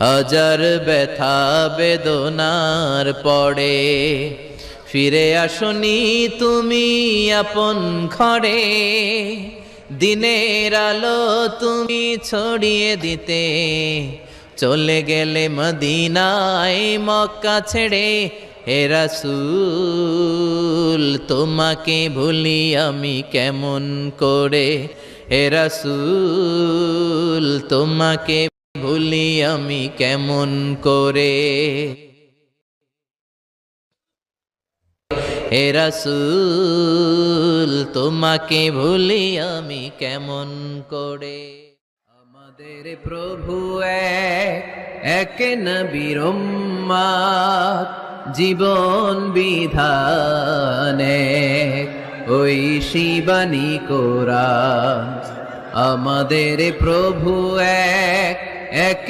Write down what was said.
হাজার ব্যথা বেদনার পরে ফিরে আসনি তুমি আপন ঘরে। দিনের আলো তুমি ছড়িয়ে দিতে চলে গেলে মদিনায় মক্কা ছেড়ে। হে রাসূল তোমাকে ভুলি আমি কেমন করে, হে রাসূল তোমাকে ভুলি আমি কেমন করে, হে রাসূল তোমাকে ভুলি আমি কেমন করে। আমাদের প্রভু এক নবীর উম্মত, জীবন বিধানে ওই শিবানী কোরআন। আমাদের প্রভু এক